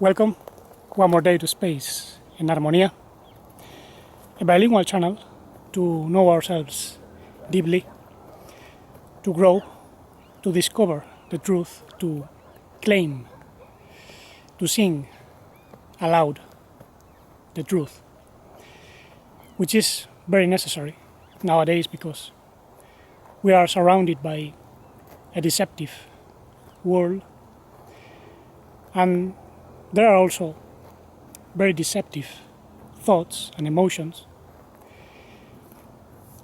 Welcome one more day to Space in Armonía, a bilingual channel to know ourselves deeply, to grow, to discover the truth, to claim, to sing aloud the truth, which is very necessary nowadays because we are surrounded by a deceptive world, and there are also very deceptive thoughts and emotions.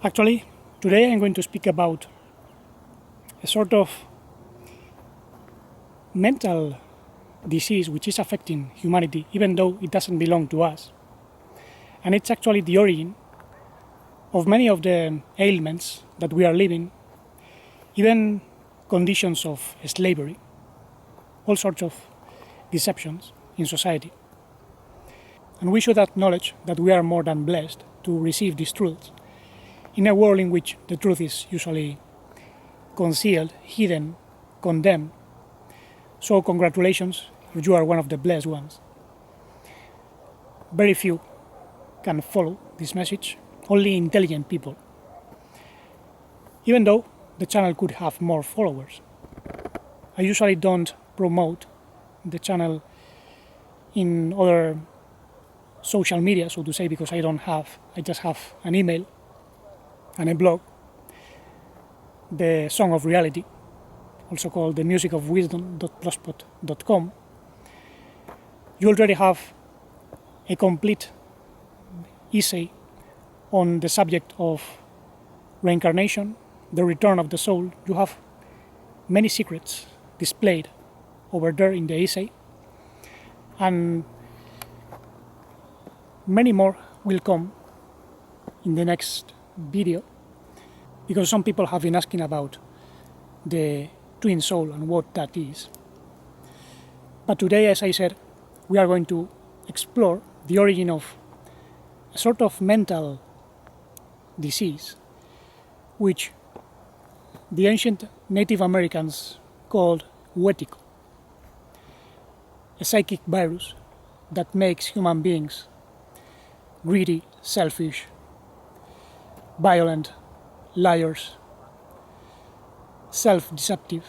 Actually, today I'm going to speak about a sort of mental disease which is affecting humanity, even though it doesn't belong to us. And it's actually the origin of many of the ailments that we are living, even conditions of slavery, all sorts of deceptions in society. And we should acknowledge that we are more than blessed to receive these truths in a world in which the truth is usually concealed, hidden, condemned. So congratulations if you are one of the blessed ones. Very few can follow this message, only intelligent people. Even though the channel could have more followers. I usually don't promote the channel in other social media, so to say, because I just have an email and a blog, the Song of Reality, also called the musicofwisdom.blogspot.com. You already have a complete essay on the subject of reincarnation, the return of the soul. You have many secrets displayed over there in the essay, and many more will come in the next video, because some people have been asking about the twin soul and what that is. But today, as I said, we are going to explore the origin of a sort of mental disease which the ancient Native Americans called Wetiko, a psychic virus that makes human beings greedy, selfish, violent, liars, self-deceptive,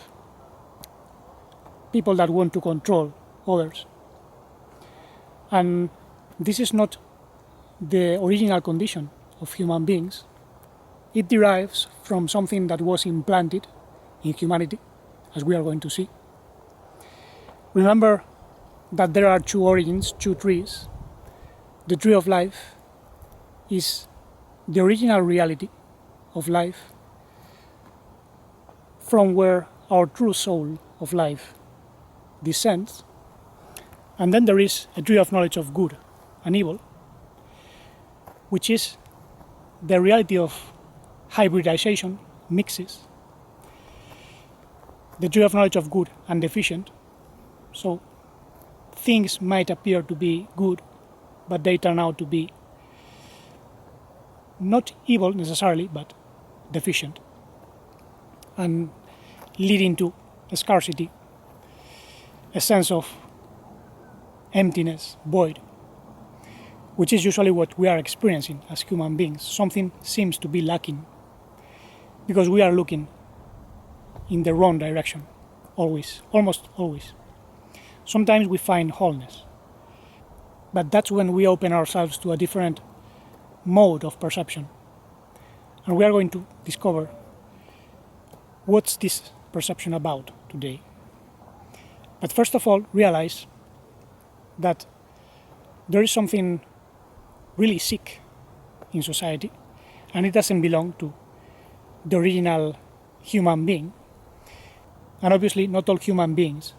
people that want to control others. And this is not the original condition of human beings. It derives from something that was implanted in humanity, as we are going to see. Remember that there are two origins, two trees. The tree of life is the original reality of life, from where our true soul of life descends. And then there is a tree of knowledge of good and evil, which is the reality of hybridization, mixes. The tree of knowledge of good and deficient. So things might appear to be good, but they turn out to be not evil necessarily, but deficient, and leading to a scarcity, a sense of emptiness, void, which is usually what we are experiencing as human beings. Something seems to be lacking because we are looking in the wrong direction, always, almost always. Sometimes we find wholeness, but that's when we open ourselves to a different mode of perception. And we are going to discover what's this perception about today. But first of all, realize that there is something really sick in society, and it doesn't belong to the original human being. And obviously, not all human beings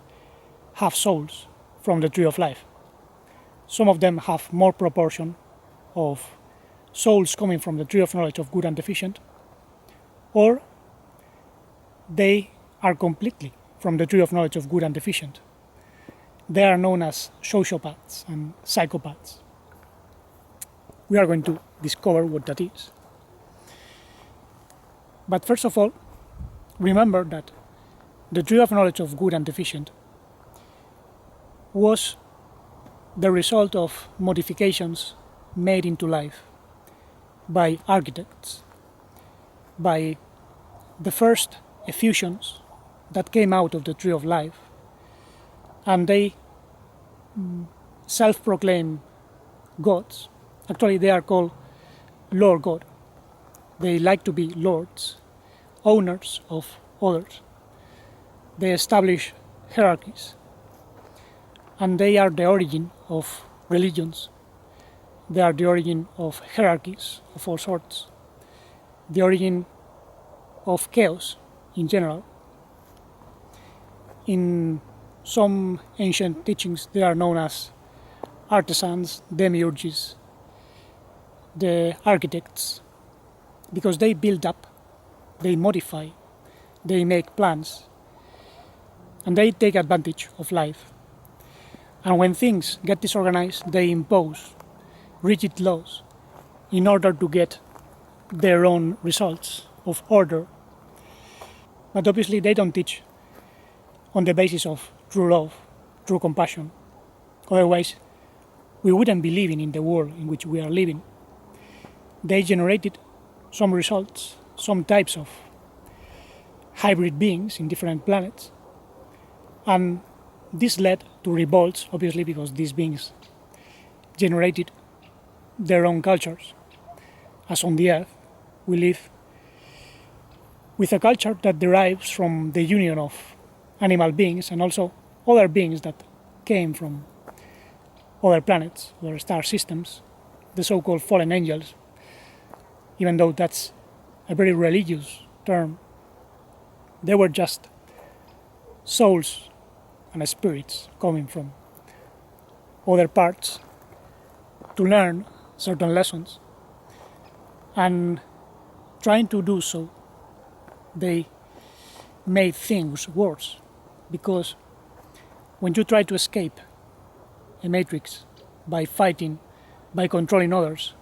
have souls from the tree of life. Some of them have more proportion of souls coming from the tree of knowledge of good and deficient, or they are completely from the tree of knowledge of good and deficient. They are known as sociopaths and psychopaths. We are going to discover what that is. But first of all, remember that the tree of knowledge of good and deficient was the result of modifications made into life by architects, by the first effusions that came out of the tree of life, and they self-proclaim gods. Actually, they are called Lord God. They like to be lords, owners of others. They establish hierarchies, and they are the origin of religions. They are the origin of hierarchies of all sorts, the origin of chaos in general. In some ancient teachings, they are known as artisans, demiurges, the architects, because they build up, they modify, they make plans, and they take advantage of life. And when things get disorganized, they impose rigid laws in order to get their own results of order. But obviously they don't teach on the basis of true love, true compassion. Otherwise, we wouldn't be living in the world in which we are living. They generated some results, some types of hybrid beings in different planets, and this led to revolts, obviously, because these beings generated their own cultures. As on the Earth, we live with a culture that derives from the union of animal beings and also other beings that came from other planets, other star systems, the so-called fallen angels, even though that's a very religious term. They were just souls and spirits coming from other parts to learn certain lessons, and trying to do so, they made things worse, because when you try to escape a matrix by fighting, by controlling others,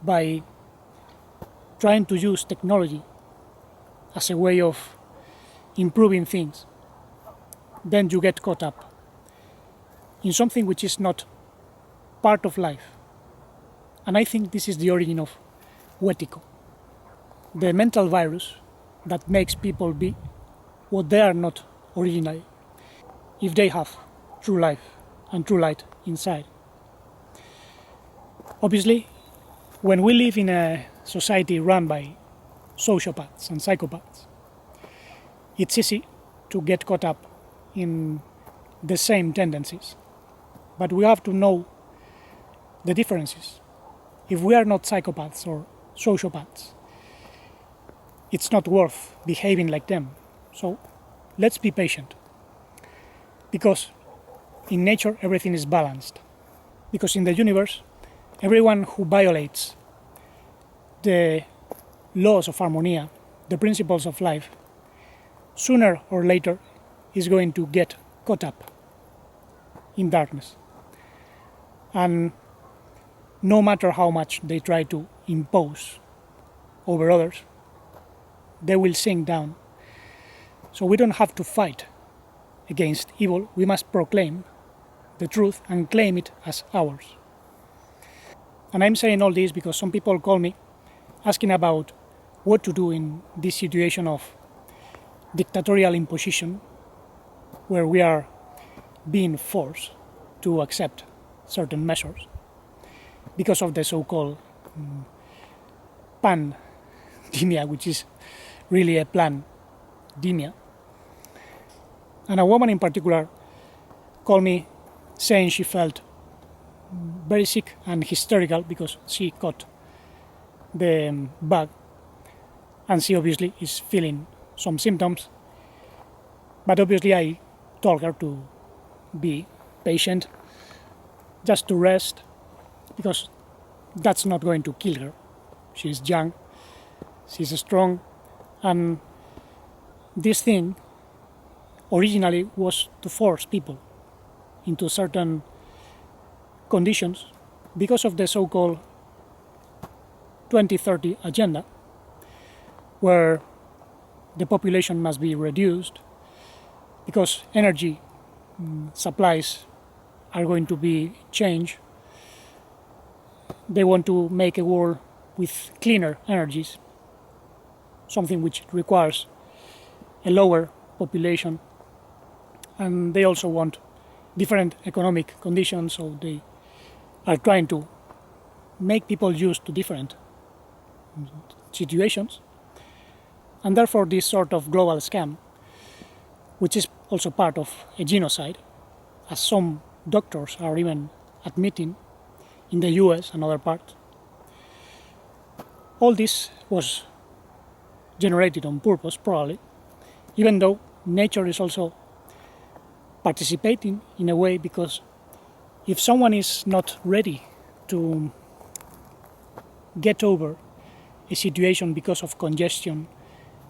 by trying to use technology as a way of improving things, then you get caught up in something which is not part of life. And I think this is the origin of Wetiko, the mental virus that makes people be what they are not originally, if they have true life and true light inside. Obviously, when we live in a society run by sociopaths and psychopaths, it's easy to get caught up in the same tendencies. But we have to know the differences. If we are not psychopaths or sociopaths, it's not worth behaving like them. So let's be patient. Because in nature, everything is balanced. Because in the universe, everyone who violates the laws of harmonia, the principles of life, sooner or later is going to get caught up in darkness. And no matter how much they try to impose over others, they will sink down. So we don't have to fight against evil, we must proclaim the truth and claim it as ours. And I'm saying all this because some people call me asking about what to do in this situation of dictatorial imposition, where we are being forced to accept certain measures because of the so-called pandemia, which is really a plandemia. And a woman in particular called me saying she felt very sick and hysterical because she caught the bug, and she obviously is feeling some symptoms. But obviously I told her to be patient, just to rest, because that's not going to kill her. She's young, she's strong, and this thing originally was to force people into certain conditions because of the so-called 2030 agenda, where the population must be reduced because energy supplies are going to be changed. They want to make a world with cleaner energies, something which requires a lower population, and they also want different economic conditions, so they are trying to make people used to different situations. And therefore this sort of global scam, which is also part of a genocide, as some doctors are even admitting in the US and other parts, all this was generated on purpose, probably, even though nature is also participating in a way, because if someone is not ready to get over a situation because of congestion,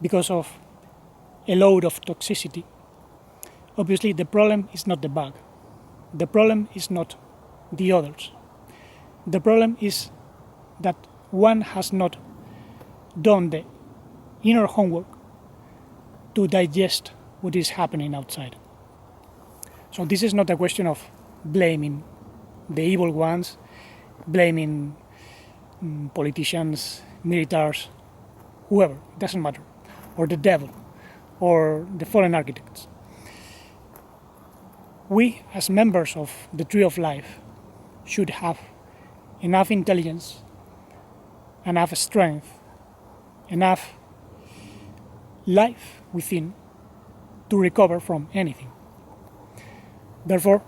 because of a load of toxicity, obviously the problem is not the bug. The problem is not the others. The problem is that one has not done the inner homework to digest what is happening outside. So this is not a question of blaming the evil ones, blaming politicians, militaries, whoever, it doesn't matter, or the devil, or the fallen architects. We, as members of the Tree of Life, should have enough intelligence, enough strength, enough life within to recover from anything. Therefore,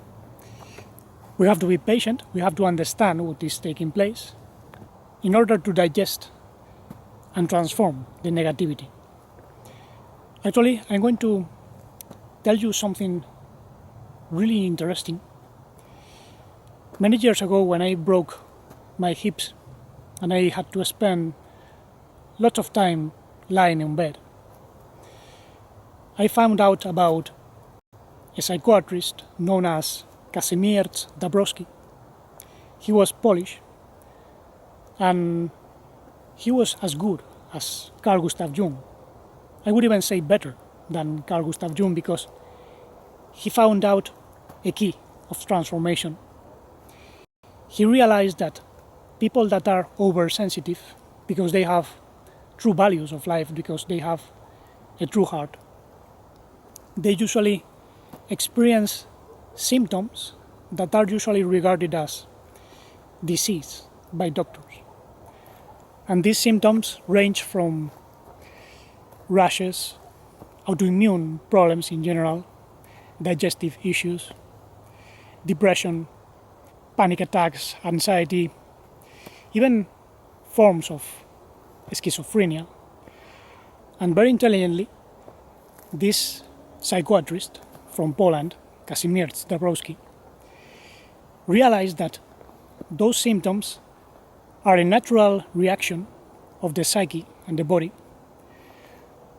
we have to be patient, we have to understand what is taking place in order to digest and transform the negativity. Actually, I'm going to tell you something really interesting. Many years ago, when I broke my hips and I had to spend lots of time lying in bed, I found out about a psychiatrist known as Kazimierz Dabrowski. He was Polish, and he was as good as Carl Gustav Jung. I would even say better than Carl Gustav Jung, because he found out a key of transformation. He realized that people that are oversensitive, because they have true values of life, because they have a true heart, they usually experience symptoms that are usually regarded as disease by doctors. And these symptoms range from rashes, autoimmune problems in general, digestive issues, depression, panic attacks, anxiety, even forms of schizophrenia. And very intelligently, this psychiatrist from Poland, Kazimierz Dabrowski, realized that those symptoms are a natural reaction of the psyche and the body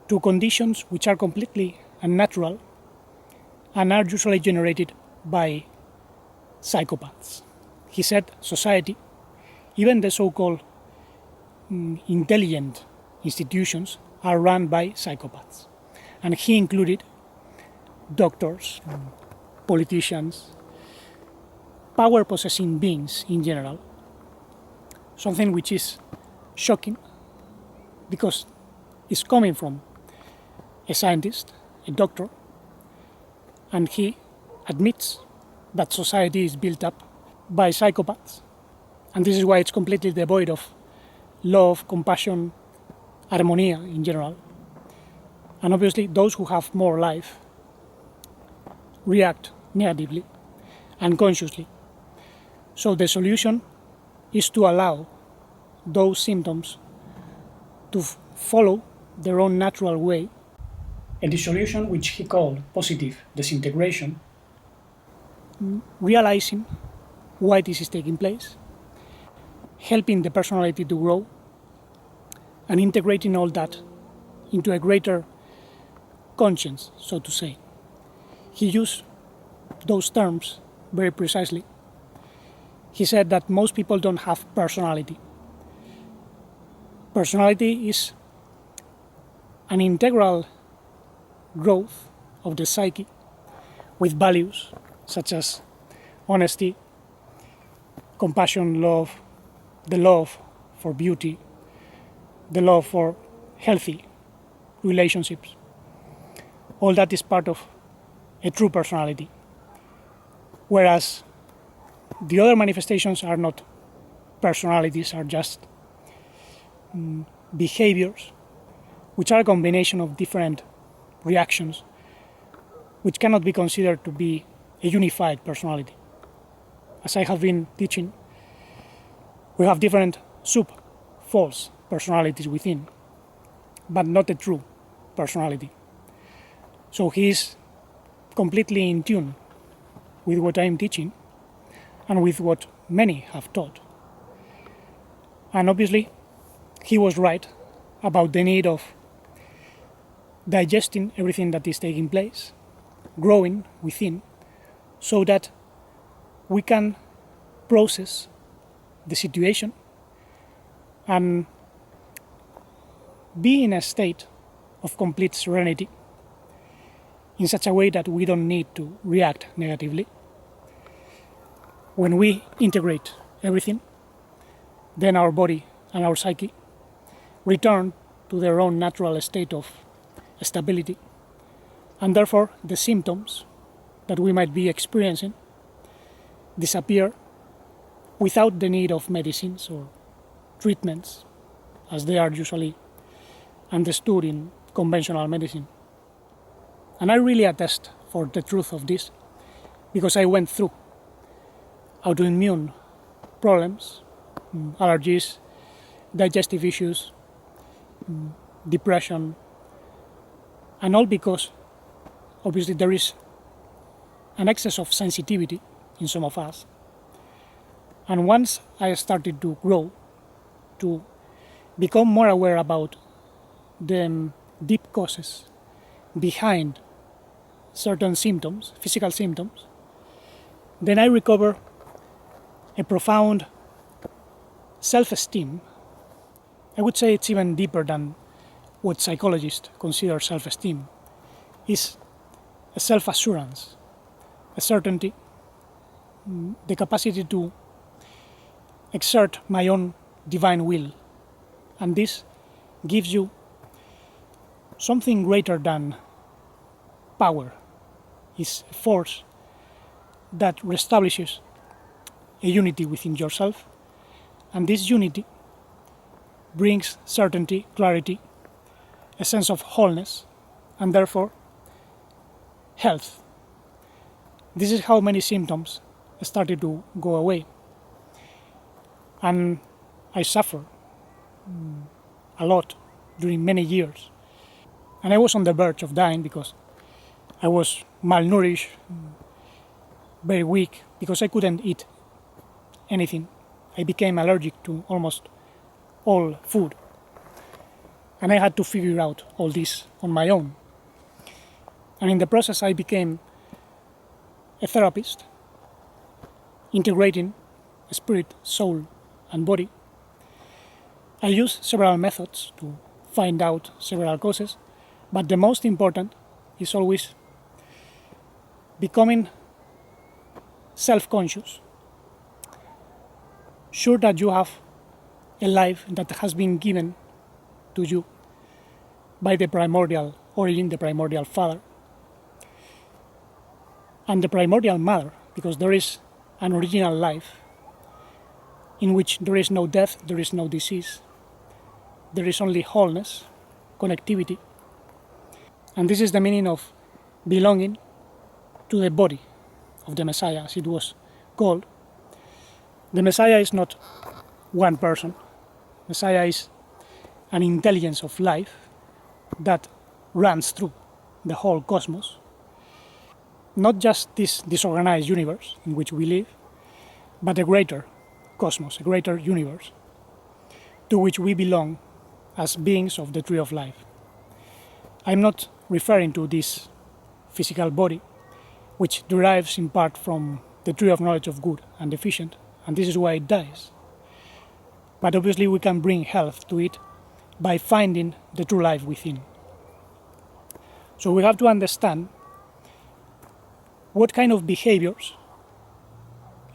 to conditions which are completely unnatural and are usually generated by psychopaths. He said society, even the so-called intelligent institutions, are run by psychopaths. And he included doctors, politicians, power-possessing beings in general. Something which is shocking, because it's coming from a scientist, a doctor, and he admits that society is built up by psychopaths. And this is why it's completely devoid of love, compassion, armonia in general. And obviously those who have more life react negatively, unconsciously. So the solution is to allow those symptoms to follow their own natural way. A dissolution which he called positive disintegration, realizing why this is taking place, helping the personality to grow, and integrating all that into a greater conscience, so to say. He used those terms very precisely. He said that most people don't have personality. Personality is an integral growth of the psyche with values such as honesty, compassion, love, the love for beauty, the love for healthy relationships. All that is part of a true personality. Whereas the other manifestations are not personalities, are just behaviors, which are a combination of different reactions, which cannot be considered to be a unified personality. As I have been teaching, we have different sub-false personalities within, but not a true personality. So he is completely in tune with what I am teaching and with what many have taught. And obviously, he was right about the need of digesting everything that is taking place, growing within, so that we can process the situation and be in a state of complete serenity in such a way that we don't need to react negatively. When we integrate everything, then our body and our psyche return to their own natural state of stability, and therefore the symptoms that we might be experiencing disappear without the need of medicines or treatments as they are usually understood in conventional medicine. And I really attest for the truth of this because I went through autoimmune problems, allergies, digestive issues, depression, and all because obviously there is an excess of sensitivity in some of us. And once I started to grow, to become more aware about the deep causes behind certain symptoms, physical symptoms, then I recover a profound self-esteem. I would say it's even deeper than what psychologists consider self-esteem. It's a self-assurance, a certainty, the capacity to exert my own divine will. And this gives you something greater than power. It's a force that reestablishes a unity within yourself, and this unity brings certainty, clarity, a sense of wholeness, and therefore health. This is how many symptoms started to go away. And I suffered a lot during many years. And I was on the verge of dying because I was malnourished, very weak, because I couldn't eat anything. I became allergic to almost all food. And I had to figure out all this on my own. And in the process, I became a therapist, integrating spirit, soul, and body. I used several methods to find out several causes, but the most important is always becoming self-conscious, sure that you have a life that has been given to you by the primordial origin, the primordial father, and the primordial mother, because there is an original life in which there is no death, there is no disease, there is only wholeness, connectivity. And this is the meaning of belonging to the body of the Messiah, as it was called. The Messiah is not one person. Messiah is an intelligence of life that runs through the whole cosmos. Not just this disorganized universe in which we live, but a greater cosmos, a greater universe, to which we belong as beings of the tree of life. I'm not referring to this physical body, which derives in part from the tree of knowledge of good and deficient, and this is why it dies. But obviously we can bring health to it by finding the true life within. So we have to understand what kind of behaviors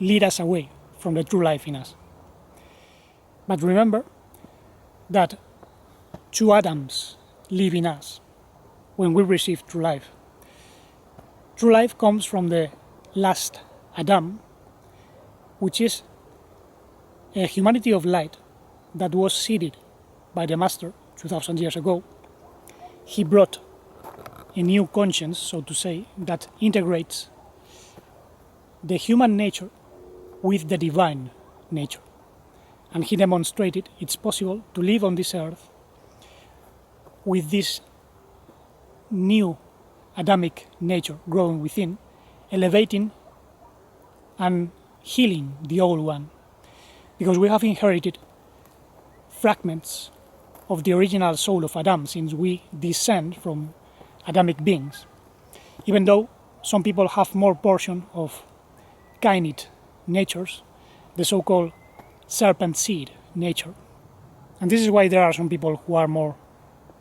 lead us away from the true life in us. But remember that two Adams live in us when we receive true life. True life comes from the last Adam, which is a humanity of light that was seated by the Master 2000 years ago. He brought a new conscience, so to say, that integrates the human nature with the divine nature. And he demonstrated it's possible to live on this earth with this new Adamic nature growing within, elevating and healing the old one. Because we have inherited fragments of the original soul of Adam, since we descend from Adamic beings. Even though some people have more portion of kainite natures, the so-called serpent seed nature. And this is why there are some people who are more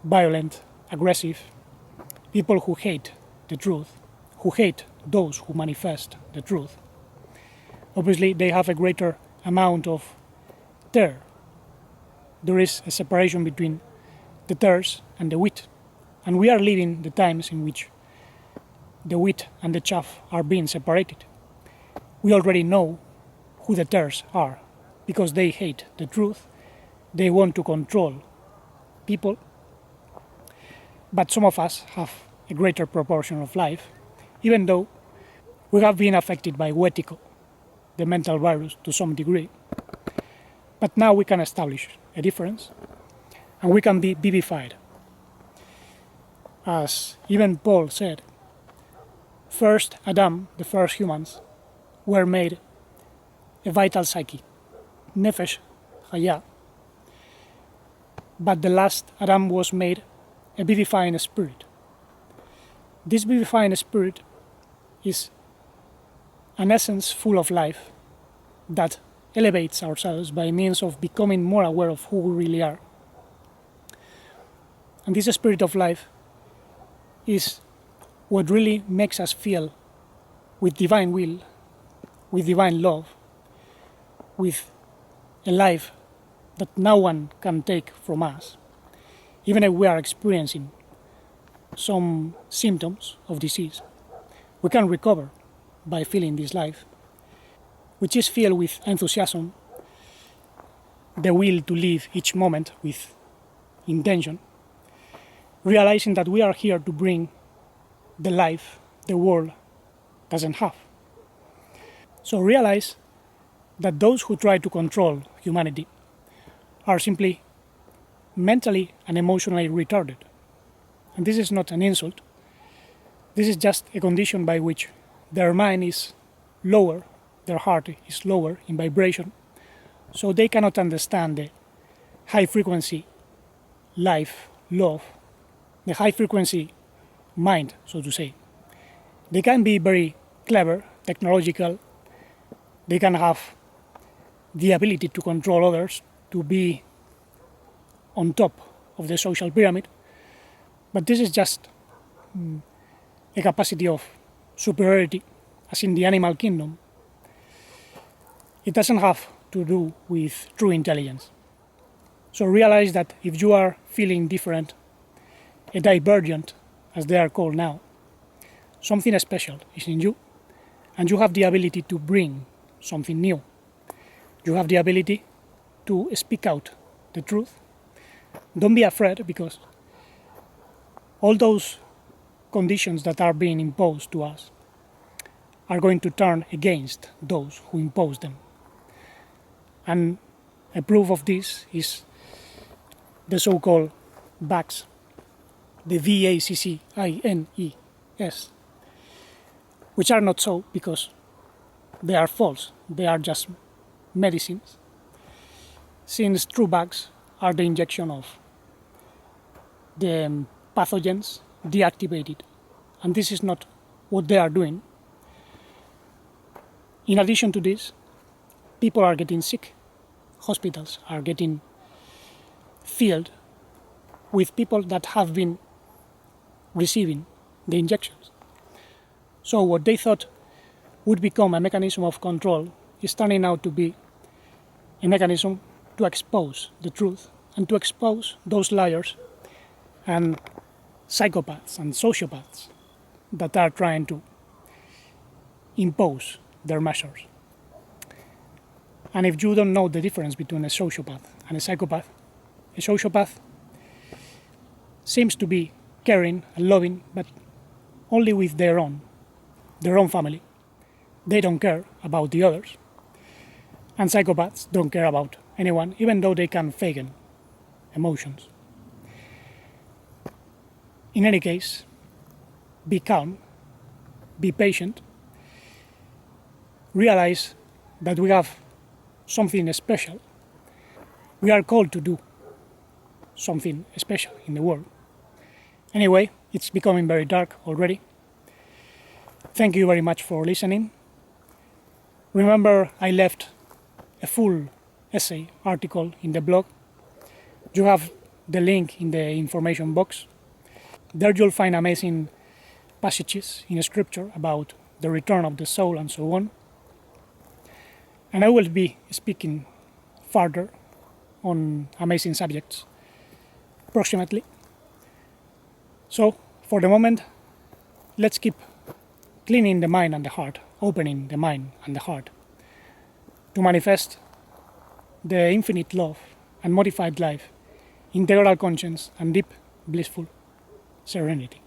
violent, aggressive, people who hate the truth, who hate those who manifest the truth. Obviously, they have a greater amount of tare. There is a separation between the tares and the wheat. And we are living the times in which the wheat and the chaff are being separated. We already know who the tares are, because they hate the truth, they want to control people. But some of us have a greater proportion of life, even though we have been affected by Wetiko, the mental virus, to some degree. But now we can establish a difference, and we can be vivified. As even Paul said, first Adam, the first humans, were made a vital psyche, nefesh chaya. But the last Adam was made a vivifying spirit. This vivifying spirit is an essence full of life that elevates ourselves by means of becoming more aware of who we really are. And this spirit of life is what really makes us feel with divine will, with divine love, with a life that no one can take from us, even if we are experiencing some symptoms of disease. We can recover by feeling this life, which is filled with enthusiasm, the will to live each moment with intention, realizing that we are here to bring the life the world doesn't have. So realize that those who try to control humanity are simply mentally and emotionally retarded. And this is not an insult. This is just a condition by which their mind is lower, their heart is lower in vibration, so they cannot understand the high frequency life, love, the high frequency mind, so to say. They can be very clever, technological, they can have the ability to control others, to be on top of the social pyramid, but this is just a capacity of superiority, as in the animal kingdom. It doesn't have to do with true intelligence. So realize that if you are feeling different, a divergent, as they are called now, something special is in you, and you have the ability to bring something new. You have the ability to speak out the truth. Don't be afraid, because all those conditions that are being imposed to us are going to turn against those who impose them. And a proof of this is the so-called vax, the VACCINES, which are not so because they are false, they are just medicines, since true vax are the injection of the pathogens deactivated, and this is not what they are doing. In addition to this, people are getting sick, hospitals are getting filled with people that have been receiving the injections. So what they thought would become a mechanism of control is turning out to be a mechanism to expose the truth and to expose those liars and psychopaths and sociopaths that are trying to impose their measures. And if you don't know the difference between a sociopath and a sociopath seems to be caring and loving, but only with their own family. They don't care about the others. And psychopaths don't care about anyone, even though they can fake emotions. In any case, be calm, be patient, realize that we have something special. We are called to do something special in the world. Anyway, it's becoming very dark already. Thank you very much for listening. Remember, I left a full essay article in the blog. You have the link in the information box. There you'll find amazing passages in scripture about the return of the soul and so on. And I will be speaking further on amazing subjects approximately. So, for the moment, let's keep cleaning the mind and the heart, opening the mind and the heart to manifest the infinite love and modified life, integral conscience and deep blissful serenity.